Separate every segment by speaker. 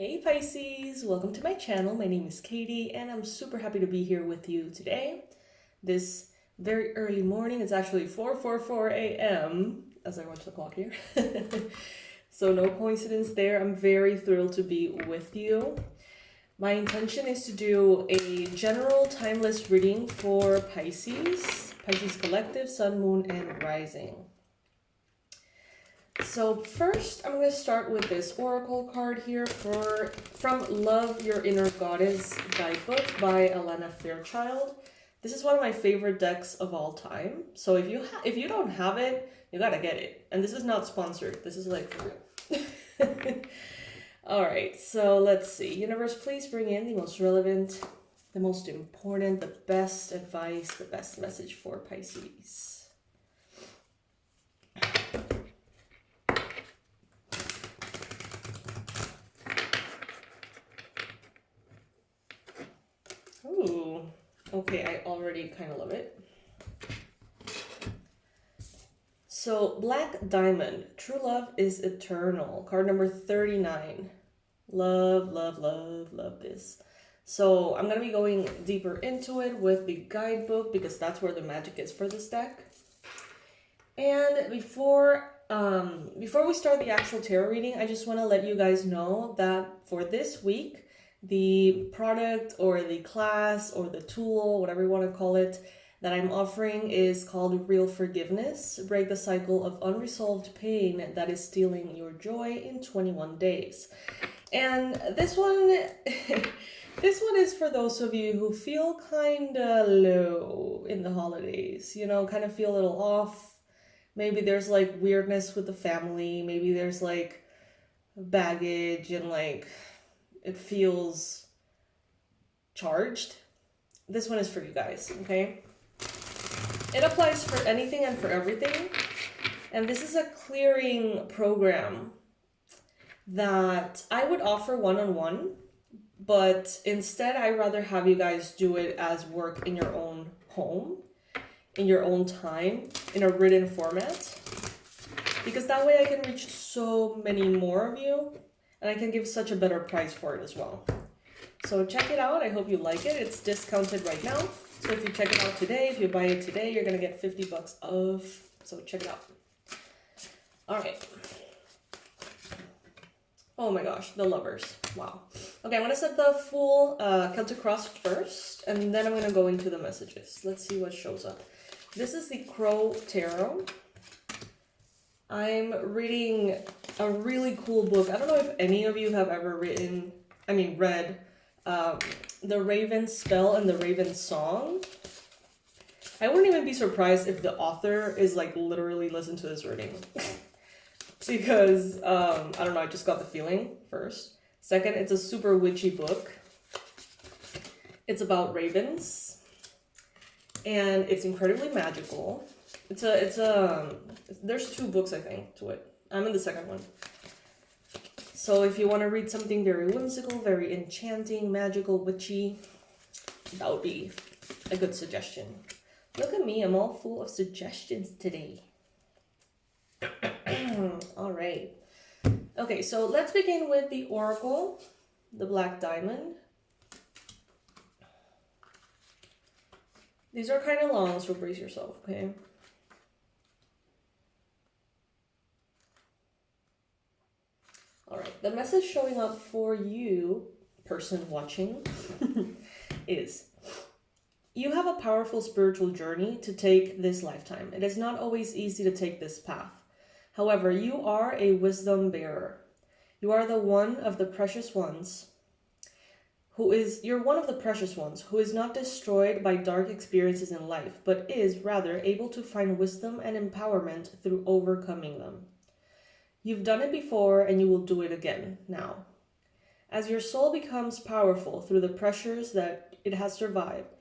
Speaker 1: Hey Pisces, welcome to my channel. My name is Katie and I'm super happy to be here with you today. This very early morning, it's actually 4:44 a.m. as I watch the clock here. So no coincidence there. I'm very thrilled to be with you. My intention is to do a general timeless reading for Pisces, Pisces Collective, Sun, Moon, and Rising. So first, I'm going to start with this oracle card here from Love Your Inner Goddess guidebook by Elena Fairchild. This is one of my favorite decks of all time. So if you don't have it, you gotta get it. And this is not sponsored. This is like for real. All right, so let's see. Universe, please bring in the most relevant, the most important, the best advice, the best message for Pisces. Ooh, okay, I already kind of love it. So, Black Diamond, True Love is Eternal, card number 39. Love, love, love, love this. So, I'm going to be going deeper into it with the guidebook because that's where the magic is for this deck. And before we start the actual tarot reading, I just want to let you guys know that for this week, the product or the class or the tool, whatever you want to call it, that I'm offering is called Real Forgiveness. Break the cycle of unresolved pain that is stealing your joy in 21 days. And this one, this one is for those of you who feel kind of low in the holidays, you know, kind of feel a little off. Maybe there's like weirdness with the family. Maybe there's like baggage and like it feels charged. This one is for you guys, okay? It applies for anything and for everything. And this is a clearing program that I would offer one-on-one, but instead I'd rather have you guys do it as work in your own home, in your own time, in a written format. Because that way I can reach so many more of you and I can give such a better price for it as well. So check it out. I hope you like it. It's discounted right now. So if you check it out today, if you buy it today, you're going to get $50 off. So check it out. All right. Oh my gosh, the Lovers. Wow. Okay, I'm going to set the full Celtic Cross first, and then I'm going to go into the messages. Let's see what shows up. This is the Crow Tarot. I'm reading a really cool book. I don't know if any of you have ever read The Raven Spell and The Raven Song. I wouldn't even be surprised if the author is like literally listen to this reading. Because, I don't know, I just got the feeling first. Second, it's a super witchy book. It's about ravens. And it's incredibly magical. There's 2 books, I think, to it. I'm in the second one. So if you want to read something very whimsical, very enchanting, magical, witchy, that would be a good suggestion. Look at me, I'm all full of suggestions today. All right. Okay, so let's begin with the Oracle, the Black Diamond. These are kind of long, so brace yourself, okay? All right, the message showing up for you, person watching, is you have a powerful spiritual journey to take this lifetime. It is not always easy to take this path. However, you are a wisdom bearer. You are you're one of the precious ones who is not destroyed by dark experiences in life, but is rather able to find wisdom and empowerment through overcoming them. You've done it before and you will do it again now. As your soul becomes powerful through the pressures that it has survived,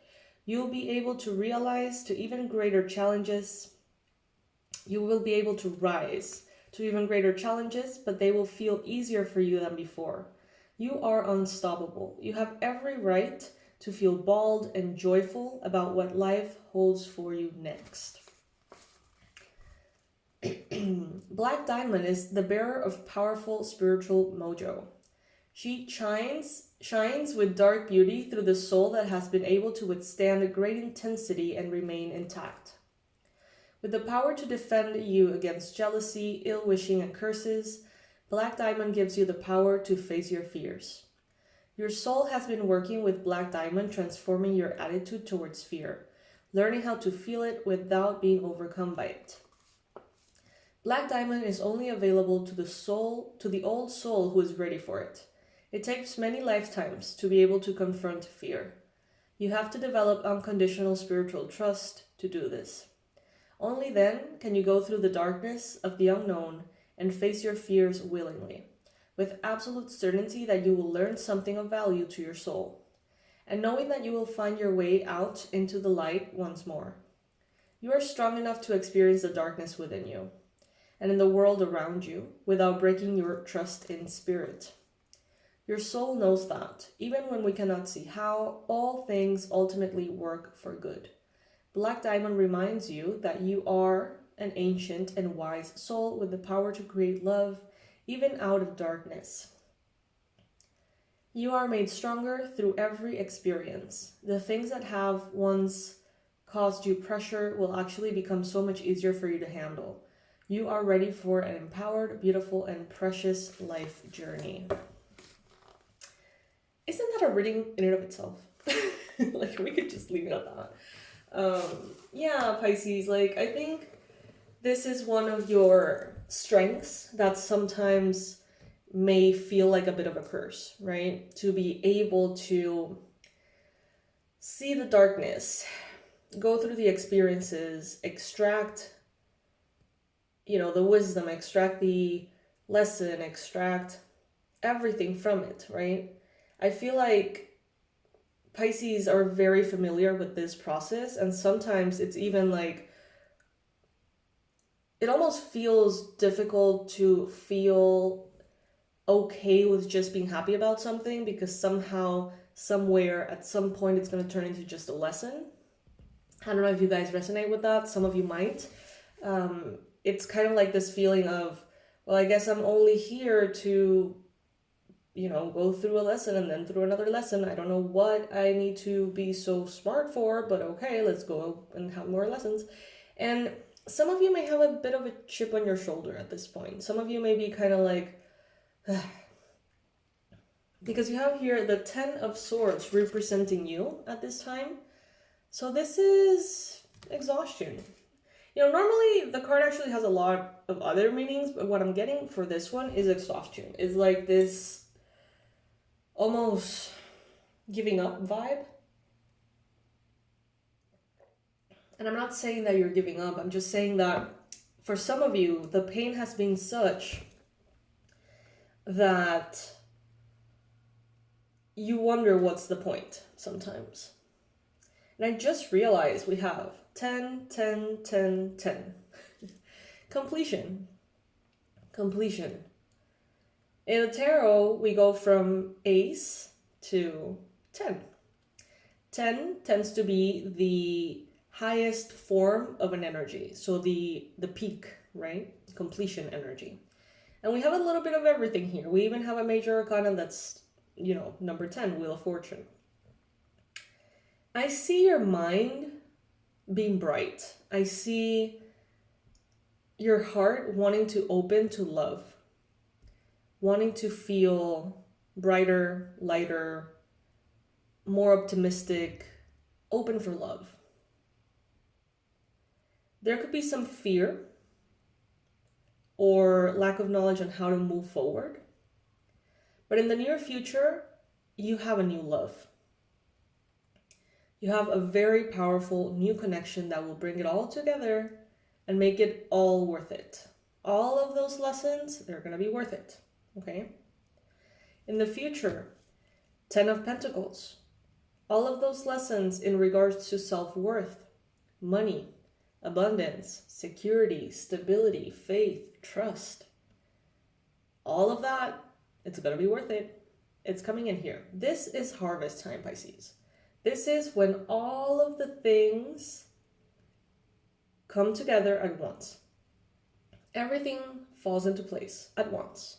Speaker 1: you'll be able to realize to even greater challenges. You will be able to rise to even greater challenges, but they will feel easier for you than before. You are unstoppable. You have every right to feel bold and joyful about what life holds for you next. Black Diamond is the bearer of powerful spiritual mojo. She shines with dark beauty through the soul that has been able to withstand great intensity and remain intact. With the power to defend you against jealousy, ill-wishing, and curses, Black Diamond gives you the power to face your fears. Your soul has been working with Black Diamond, transforming your attitude towards fear, learning how to feel it without being overcome by it. Black Diamond is only available to the old soul who is ready for it. It takes many lifetimes to be able to confront fear. You have to develop unconditional spiritual trust to do this. Only then can you go through the darkness of the unknown and face your fears willingly, with absolute certainty that you will learn something of value to your soul, and knowing that you will find your way out into the light once more. You are strong enough to experience the darkness within you and in the world around you without breaking your trust in spirit. Your soul knows that, even when we cannot see how, all things ultimately work for good. Black Diamond reminds you that you are an ancient and wise soul with the power to create love, even out of darkness. You are made stronger through every experience. The things that have once caused you pressure will actually become so much easier for you to handle. You are ready for an empowered, beautiful, and precious life journey. Isn't that a reading in and of itself? Like, we could just leave it at that. Yeah, Pisces, like, I think this is one of your strengths that sometimes may feel like a bit of a curse, right? To be able to see the darkness, go through the experiences, extract, the wisdom, extract the lesson, extract everything from it, right? I feel like Pisces are very familiar with this process, and sometimes it's even like, it almost feels difficult to feel okay with just being happy about something, because somehow, somewhere, at some point, it's going to turn into just a lesson. I don't know if you guys resonate with that. Some of you might. It's kind of like this feeling of, well, I guess I'm only here to, go through a lesson and then through another lesson. I don't know what I need to be so smart for, but okay, let's go and have more lessons. And some of you may have a bit of a chip on your shoulder at this point. Some of you may be kind of like, because you have here the 10 of Swords representing you at this time. So this is exhaustion. Normally the card actually has a lot of other meanings, but what I'm getting for this one is exhaustion. It's like this almost giving up vibe. And I'm not saying that you're giving up. I'm just saying that for some of you, the pain has been such that you wonder what's the point sometimes. And I just realized we have 10, 10, 10, 10. Completion. In the tarot, we go from Ace to 10. 10 tends to be the highest form of an energy. So the peak, right? Completion energy. And we have a little bit of everything here. We even have a major arcana that's, number 10, Wheel of Fortune. I see your mind being bright. I see your heart wanting to open to love, wanting to feel brighter, lighter, more optimistic, open for love. There could be some fear or lack of knowledge on how to move forward. But in the near future, you have a new love. You have a very powerful new connection that will bring it all together and make it all worth it. All of those lessons, they're going to be worth it, okay? In the future, 10 of Pentacles. All of those lessons in regards to self-worth, money, abundance, security, stability, faith, trust. All of that, it's going to be worth it. It's coming in here. This is harvest time, Pisces. This is when all of the things come together at once. Everything falls into place at once.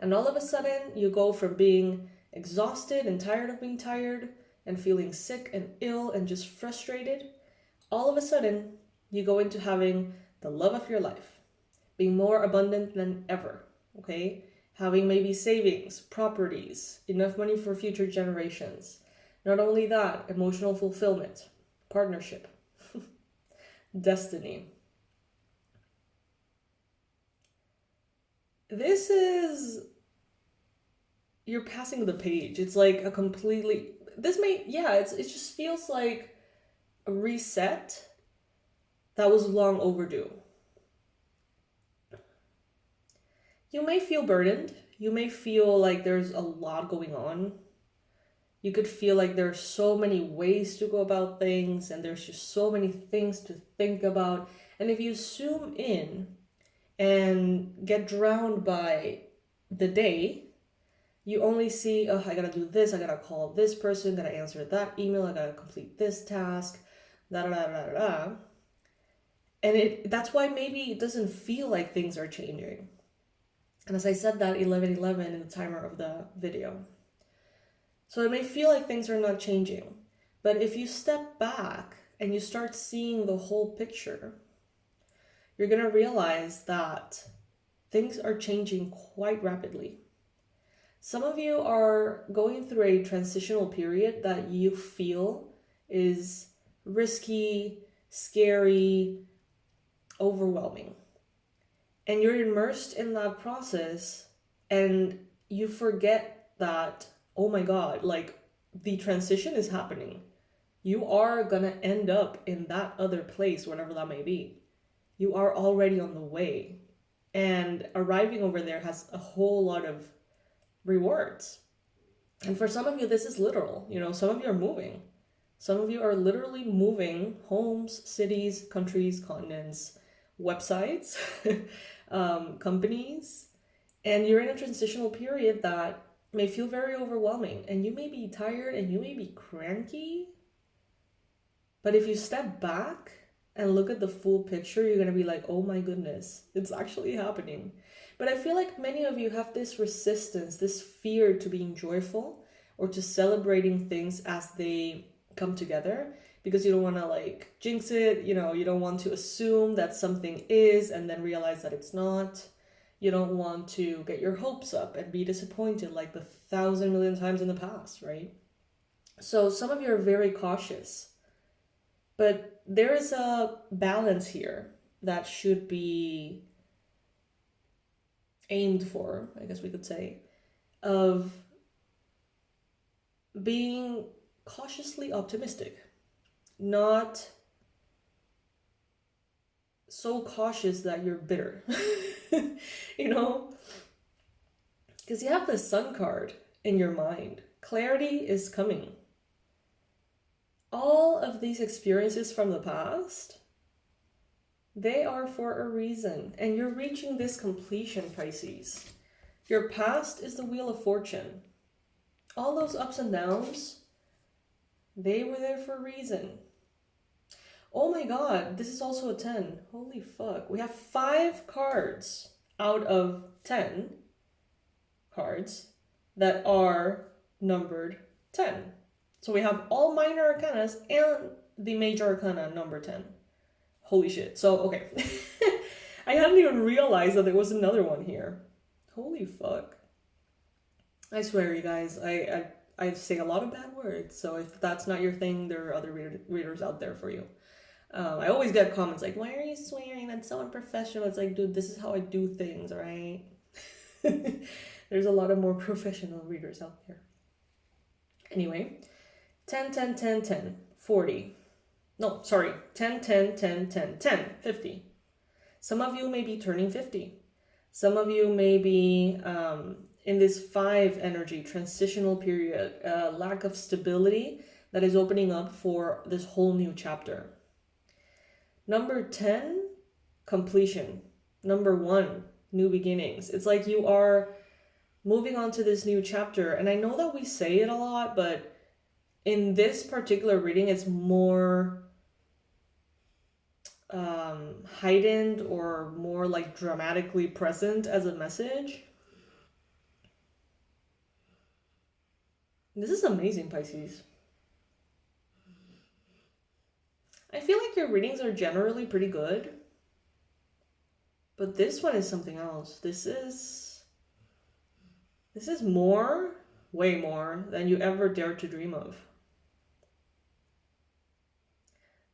Speaker 1: And all of a sudden, you go from being exhausted and tired of being tired and feeling sick and ill and just frustrated. All of a sudden, you go into having the love of your life, being more abundant than ever, okay? Having maybe savings, properties, enough money for future generations. Not only that, emotional fulfillment, partnership, destiny. This is, you're passing the page. It's like a completely, it just feels like a reset that was long overdue. You may feel burdened. You may feel like there's a lot going on. You could feel like there's so many ways to go about things and there's just so many things to think about. And if you zoom in and get drowned by the day, you only see, oh, I gotta do this, I gotta call this person, gotta answer that email, I gotta complete this task, da da da da da. And that's why maybe it doesn't feel like things are changing. And as I said that 11:11 in the timer of the video. So it may feel like things are not changing. But if you step back and you start seeing the whole picture, you're going to realize that things are changing quite rapidly. Some of you are going through a transitional period that you feel is risky, scary, overwhelming. And you're immersed in that process and you forget that, oh my God, like the transition is happening. You are gonna end up in that other place, whatever that may be. You are already on the way. And arriving over there has a whole lot of rewards. And for some of you, this is literal. You know, some of you are moving. Some of you are literally moving homes, cities, countries, continents, websites, companies, and you're in a transitional period that may feel very overwhelming, and you may be tired and you may be cranky, but if you step back and look at the full picture, you're gonna be like, oh my goodness, it's actually happening. But I feel like many of you have this resistance, this fear to being joyful or to celebrating things as they come together, because you don't want to like jinx it, you know, you don't want to assume that something is and then realize that it's not. You don't want to get your hopes up and be disappointed like the 1,000 million times in the past, right? So some of you are very cautious, but there is a balance here that should be aimed for, I guess we could say, of being cautiously optimistic, not so cautious that you're bitter, you know? Because you have the Sun card in your mind. Clarity is coming. All of these experiences from the past, they are for a reason. And you're reaching this completion, Pisces. Your past is the Wheel of Fortune. All those ups and downs, they were there for a reason. Oh my God, this is also a 10. Holy fuck. We have 5 cards out of 10 cards that are numbered 10. So we have all minor arcanas and the major arcana number 10. Holy shit. So, okay. I hadn't even realized that there was another one here. Holy fuck. I swear, you guys, I say a lot of bad words. So if that's not your thing, there are other readers out there for you. I always get comments like, why are you swearing? That's so unprofessional. It's like, dude, this is how I do things, all right? There's a lot of more professional readers out there. Anyway, 10, 10, 10, 10, 40. No, sorry, 10, 10, 10, 10, 10, 50. Some of you may be turning 50. Some of you may be in this 5 energy transitional period, lack of stability that is opening up for this whole new chapter. Number 10, completion. Number 1, new beginnings. It's like you are moving on to this new chapter. And I know that we say it a lot, but in this particular reading, it's more heightened or more like dramatically present as a message. This is amazing, Pisces. I feel like your readings are generally pretty good, but this one is something else. This is more, way more than you ever dared to dream of.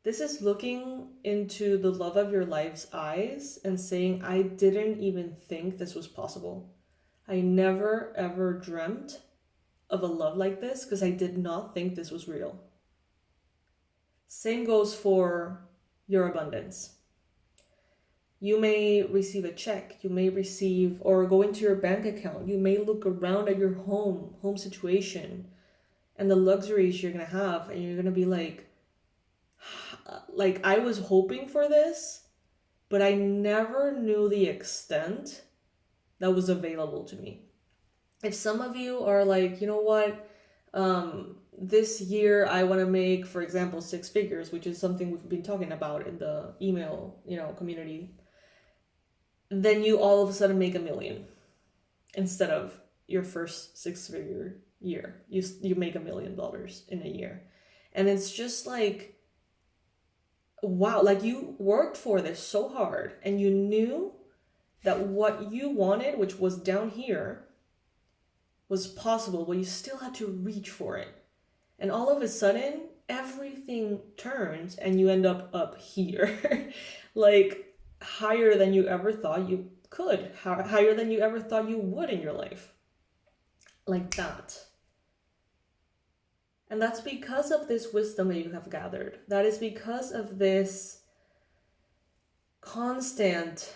Speaker 1: This is looking into the love of your life's eyes and saying, I didn't even think this was possible. I never ever dreamt of a love like this because I did not think this was real. Same goes for your abundance. You may receive a check, you may receive, or go into your bank account, you may look around at your home situation and the luxuries you're gonna have, and you're gonna be like, I was hoping for this, but I never knew the extent that was available to me. If some of you are like, you know what, this year I want to make, for example, 6 figures, which is something we've been talking about in the email, community, then you all of a sudden make $1 million instead of your first 6-figure year. You make $1 million in a year. And it's just like, wow, like you worked for this so hard and you knew that what you wanted, which was down here, was possible, but you still had to reach for it. And all of a sudden, everything turns and you end up here. Like higher than you ever thought you could, higher than you ever thought you would in your life. Like that. And that's because of this wisdom that you have gathered. That is because of this constant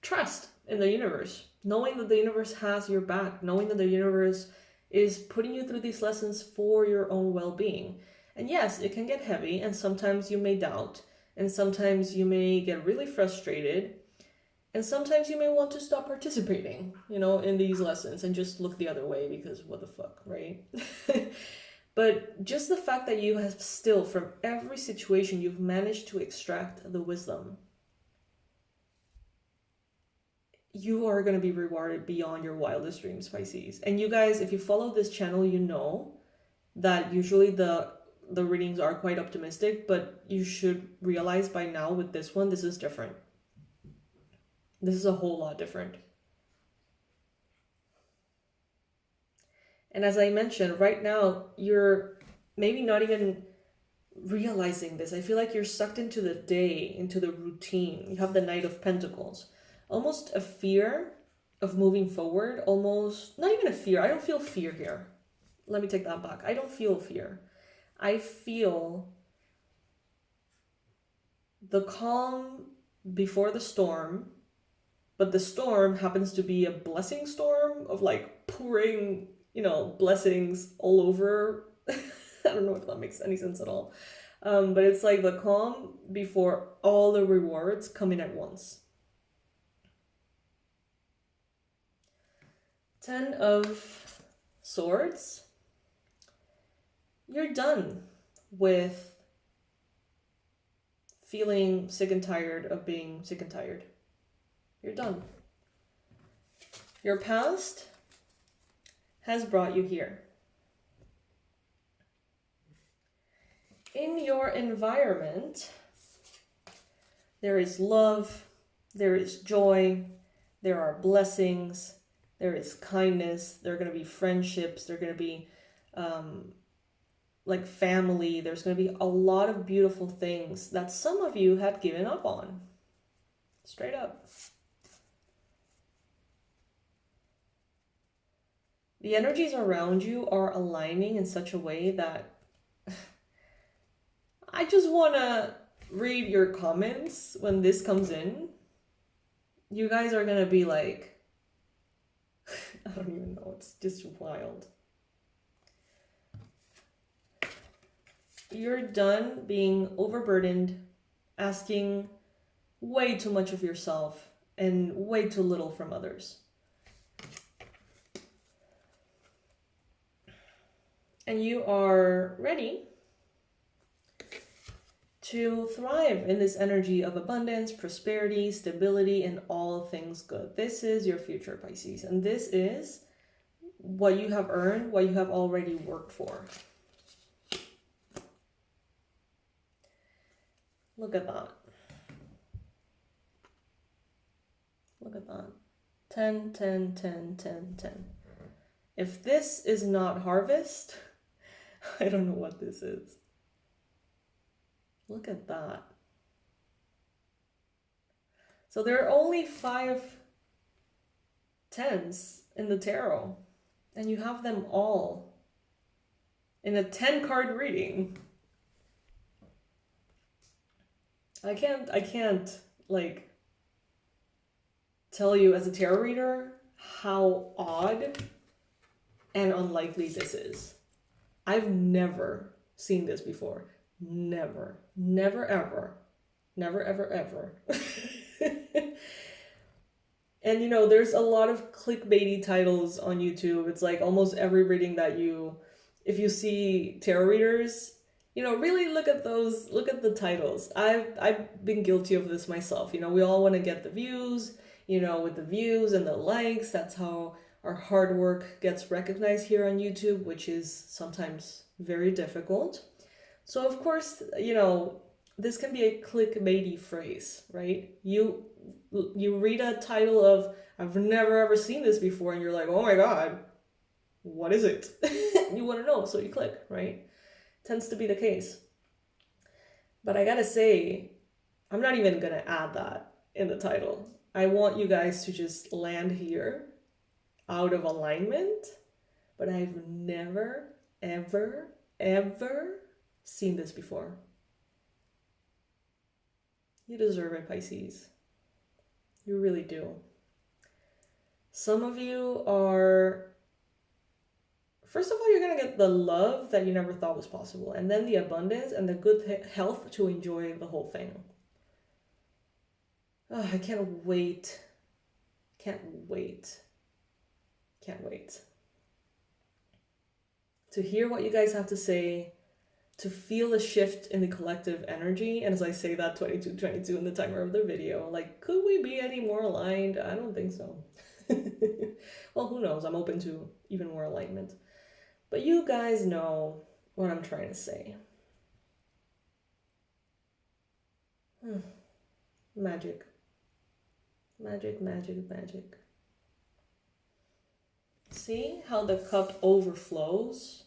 Speaker 1: trust in the universe. Knowing that the universe has your back. Knowing that the universe is putting you through these lessons for your own well-being. And yes, it can get heavy, and sometimes you may doubt, and sometimes you may get really frustrated, and sometimes you may want to stop participating, in these lessons and just look the other way because what the fuck, right? But just the fact that you have still, from every situation, you've managed to extract the wisdom. You are going to be rewarded beyond your wildest dreams, Pisces. And you guys, if you follow this channel, you know that usually the readings are quite optimistic, but you should realize by now with this one, this is different. This is a whole lot different. And as I mentioned, right now, you're maybe not even realizing this. I feel like you're sucked into the day, into the routine. You have the Knight of Pentacles. Almost a fear of moving forward. Almost, not even a fear. I don't feel fear here. Let me take that back. I don't feel fear. I feel the calm before the storm, but the storm happens to be a blessing storm of like pouring, blessings all over. I don't know if that makes any sense at all. But it's like the calm before all the rewards come in at once. 10 of Swords. You're done with feeling sick and tired of being sick and tired. You're done. Your past has brought you here. In your environment, there is love, there is joy, there are blessings, there is kindness, there are going to be friendships, there are going to be like family, there's going to be a lot of beautiful things that some of you had given up on. Straight up. The energies around you are aligning in such a way that I just want to read your comments when this comes in. You guys are going to be like, I don't even know, it's just wild. You're done being overburdened, asking way too much of yourself and way too little from others. And you are ready to thrive in this energy of abundance, prosperity, stability, and all things good. This is your future, Pisces. And this is what you have earned, what you have already worked for. Look at that. Look at that. 10, 10, 10, 10, 10. If this is not harvest, I don't know what this is. Look at that. So there are only 5 tens in the tarot, and you have them all in a 10-card reading. I can't like tell you as a tarot reader how odd and unlikely this is. I've never seen this before. Never, never, ever, never, ever, ever. And you know, there's a lot of clickbaity titles on YouTube. It's like almost every reading that if you see tarot readers, you know, really look at the titles. I've been guilty of this myself. You know, we all want to get the views, you know, with the views and the likes. That's how our hard work gets recognized here on YouTube, which is sometimes very difficult. So of course, you know, this can be a clickbaity phrase, right? You read a title of, I've never ever seen this before, and you're like, oh my God, what is it? You want to know, so you click, right? Tends to be the case. But I gotta say, I'm not even gonna add that in the title. I want you guys to just land here out of alignment, but I've never, ever, ever seen this before. You deserve it, Pisces. You really do. Some of you are, first of all, you're going to get the love that you never thought was possible, and then the abundance and the good health to enjoy the whole thing. Oh, I can't wait. Can't wait. Can't wait to hear what you guys have to say, to feel a shift in the collective energy. And as I say that, 2222 in the timer of the video, like, could we be any more aligned? I don't think so. Well, who knows? I'm open to even more alignment. But you guys know what I'm trying to say. Magic. Magic, magic, magic. See how the cup overflows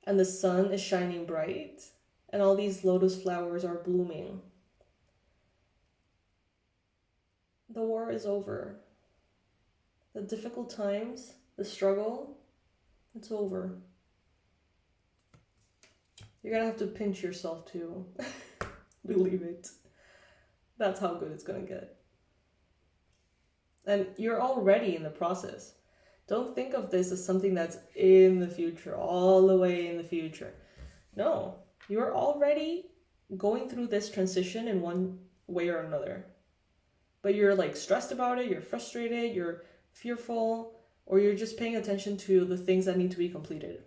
Speaker 1: and the sun is shining bright and all these lotus flowers are blooming. The war is over. The difficult times, the struggle, it's over. You're gonna have to pinch yourself to believe it. That's how good it's gonna get. And you're already in the process. Don't think of this as something that's in the future, all the way in the future. No, you're already going through this transition in one way or another. But you're like stressed about it, you're frustrated, you're fearful, or you're just paying attention to the things that need to be completed.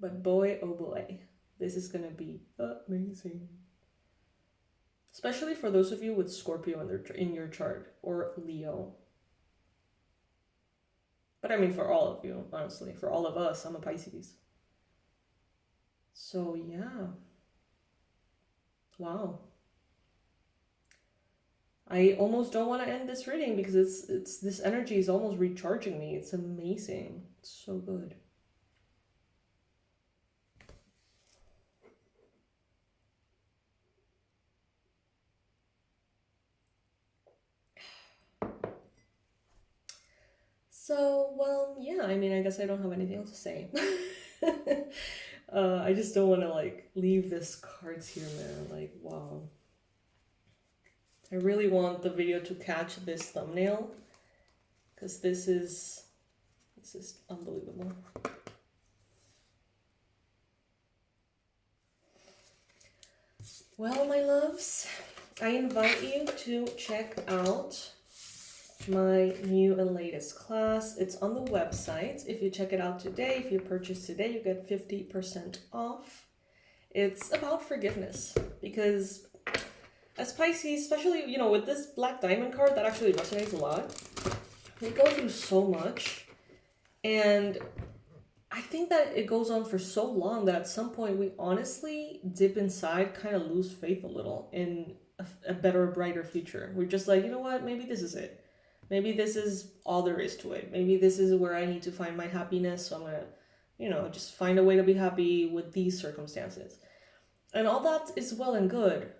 Speaker 1: But boy, oh boy, this is gonna be amazing. Especially for those of you with Scorpio in your chart, or Leo. But I mean, for all of you, honestly, for all of us, I'm a Pisces. So yeah. Wow. I almost don't want to end this reading because it's this energy is almost recharging me. It's amazing. It's so good. So, well, yeah, I mean, I guess I don't have anything else to say. I just don't want to, like, leave this cards here, man. Like, wow. I really want the video to catch this thumbnail because this is unbelievable. Well, my loves, I invite you to check out my new and latest class. It's on the website. If you check it out today, if you purchase today, you get 50% off. It's about forgiveness because as Pisces, especially, you know, with this Black Diamond card, that actually resonates a lot we go through so much, and I think that it goes on for so long that at some point we honestly dip inside, kind of lose faith a little in a better, brighter future. We're just like, you know what, maybe this is it. Maybe this is all there is to it. Maybe this is where I need to find my happiness. So I'm going to, just find a way to be happy with these circumstances. And all that is well and good.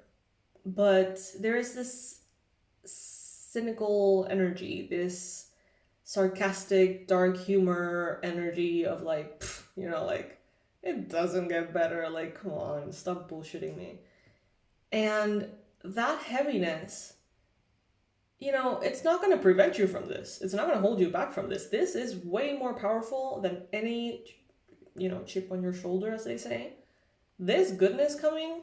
Speaker 1: But there is this cynical energy, this sarcastic, dark humor energy of like, it doesn't get better. Like, come on, stop bullshitting me. And that heaviness, it's not going to prevent you from this. It's not going to hold you back from this. This is way more powerful than any, chip on your shoulder, as they say. This goodness coming,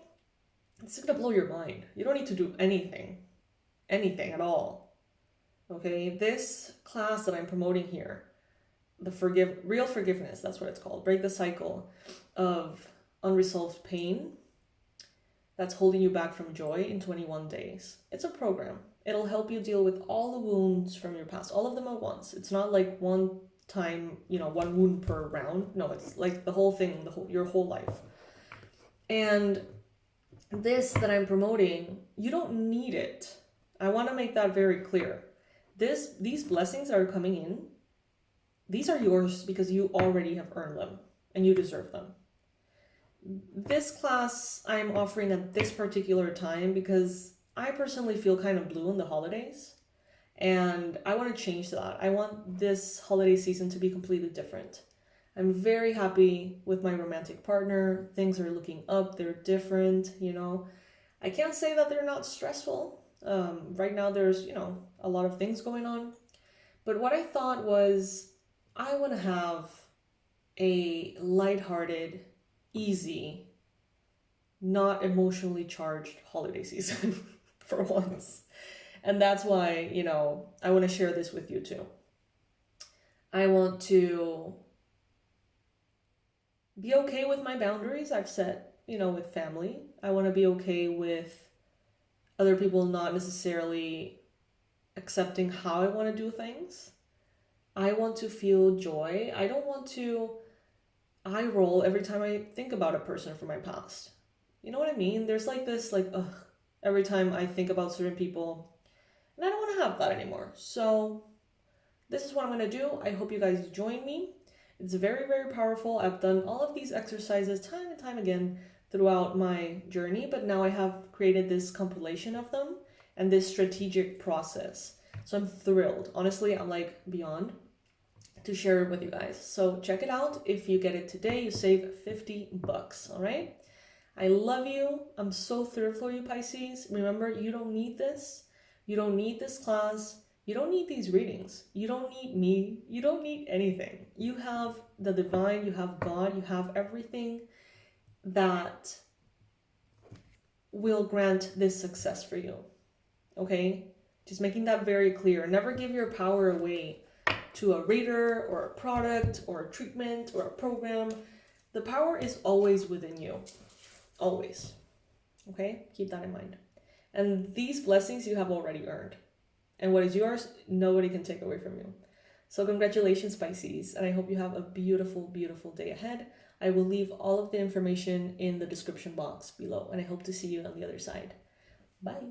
Speaker 1: it's going to blow your mind. You don't need to do anything at all. Okay, this class that I'm promoting here, the real forgiveness, that's what it's called. Break the cycle of unresolved pain that's holding you back from joy in 21 days. It's a program. It'll help you deal with all the wounds from your past, all of them at once. It's not like one time, one wound per round. No, it's like the whole thing, your whole life. And this that I'm promoting, you don't need it. I want to make that very clear. These blessings are coming in. These are yours because you already have earned them and you deserve them. This class I'm offering at this particular time because I personally feel kind of blue in the holidays, and I want to change that. I want this holiday season to be completely different. I'm very happy with my romantic partner. Things are looking up. They're different, I can't say that they're not stressful. Right now there's, a lot of things going on. But what I thought was I want to have a lighthearted, easy, not emotionally charged holiday season for once. And that's why, I want to share this with you too. I want to be okay with my boundaries I've set, with family. I want to be okay with other people not necessarily accepting how I want to do things. I want to feel joy. I don't want to eye roll every time I think about a person from my past. You know what I mean? There's like this, every time I think about certain people, and I don't want to have that anymore. So this is what I'm going to do. I hope you guys join me. It's very, very powerful. I've done all of these exercises time and time again throughout my journey, but now I have created this compilation of them and this strategic process. So I'm thrilled. Honestly, I'm beyond to share it with you guys. So check it out. If you get it today, you save $50, all right? I love you. I'm so thrilled for you, Pisces. Remember, you don't need this. You don't need this class. You don't need these readings. You don't need me. You don't need anything. You have the divine. You have God. You have everything that will grant this success for you. Okay? Just making that very clear. Never give your power away to a reader or a product or a treatment or a program. The power is always within you. Always. Okay? Keep that in mind. And these blessings you have already earned. And what is yours, nobody can take away from you. So congratulations, Pisces. And I hope you have a beautiful, beautiful day ahead. I will leave all of the information in the description box below. And I hope to see you on the other side. Bye.